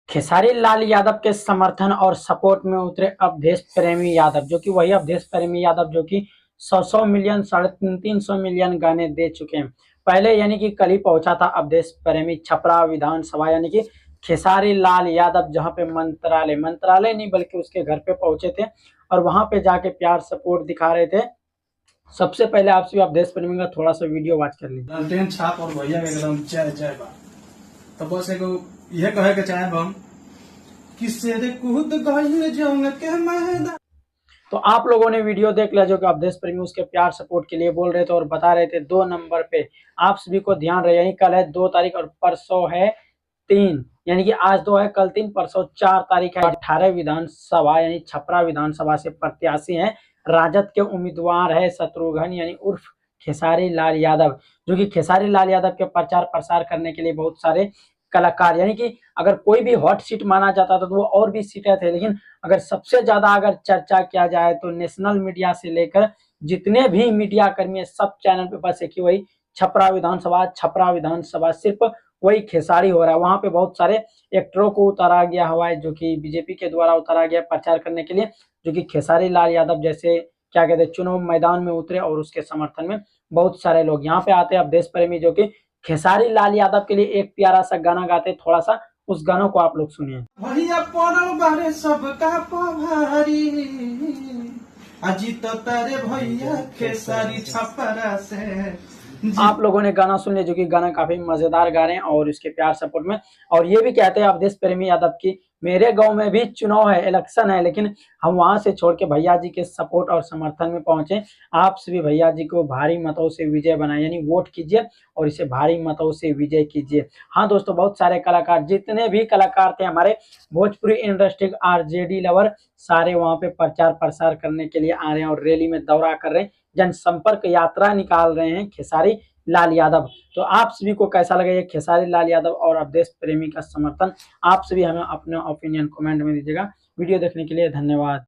खेसारी लाल यादव के समर्थन और सपोर्ट में उतरे अवधेश प्रेमी यादव, जो कि वही अवधेश प्रेमी यादव जो कि 100 मिलियन 350 मिलियन गाने दे चुके हैं। पहले यानी कि कल ही पहुंचा था अवधेश प्रेमी छपरा विधानसभा यानी कि खेसारी लाल यादव, जहां पे मंत्रालय नहीं बल्कि उसके घर पे पहुंचे थे और वहां पे जाके प्यार सपोर्ट दिखा रहे थे। सबसे पहले आपसे अवधेश प्रेमी का थोड़ा सा वीडियो वॉच कर लीजिए। लालटेन छाप और भैया एकदम जय जय बा। तो बस एगो यह कहे के चाहे हम कि शेर कूद गइल जंग के मैदान। तो आप लोगों ने वीडियो देख लिया, जो कि अवधेश प्रेमी उसके प्यार सपोर्ट के लिए बोल रहे थे और बता रहे थे 2 नंबर पे। आप सभी को ध्यान रहे, यानी कल है 2 तारीख और परसों है 3, यानी कि आज 2 है कल 3 परसों 4 तारीख है। 18 विधानसभा यानी छपरा विधानसभा से प्रत्याशी हैं, राजद के उम्मीदवार है शत्रुघ्न यानी उर्फ खेसारी लाल यादव, जो कि खेसारी लाल यादव के प्रचार प्रसार करने के लिए बहुत सारे कलाकार, यानी कि अगर कोई भी हॉट सीट माना जाता था तो वो और भी सीटें थे, लेकिन अगर सबसे ज्यादा अगर चर्चा किया जाए तो नेशनल मीडिया से लेकर जितने भी मीडिया कर्मी है सब चैनल पे बस एक ही वही छपरा विधानसभा सिर्फ वही खेसारी हो रहा है। वहां पे बहुत सारे एक्टरों को उतारा गया हुआ है, जो कि बीजेपी के द्वारा उतारा गया प्रचार करने के लिए, जो कि खेसारी लाल यादव जैसे क्या कहते हैं चुनाव मैदान में उतरे और उसके समर्थन में बहुत सारे लोग यहाँ पे आते हैं। अवधेश प्रेमी जो कि खेसारी लाल यादव के लिए एक प्यारा सा गाना गाते, थोड़ा सा उस गानों को आप लोग सुनिए। भैया पड़ल बारे सबका पभारी अजीत तारे भैया खेसारी छपरा से। आप लोगों ने गाना सुन लिया, जो कि गाना काफी मजेदार गा रहे हैं और इसके प्यार सपोर्ट में, और ये भी कहते हैं अवधेश प्रेमी यादव की मेरे गांव में भी चुनाव है, इलेक्शन है, लेकिन हम वहां से छोड़ के भैया जी के सपोर्ट और समर्थन में पहुंचे। आप सभी भैया जी को भारी मतों से विजय बनाए, यानी वोट कीजिए और इसे भारी मतों से विजय कीजिए। हाँ दोस्तों, बहुत सारे कलाकार, जितने भी कलाकार थे हमारे भोजपुरी इंडस्ट्री आरजेडी लवर, सारे वहां पे प्रचार प्रसार करने के लिए आ रहे हैं और रैली में दौरा कर रहे हैं, जनसंपर्क यात्रा निकाल रहे हैं खेसारी लाल यादव। तो आप सभी को कैसा लगा ये खेसारी लाल यादव और अवधेश प्रेमी का समर्थन? आप सभी हमें अपना ओपिनियन कमेंट में दीजिएगा। वीडियो देखने के लिए धन्यवाद।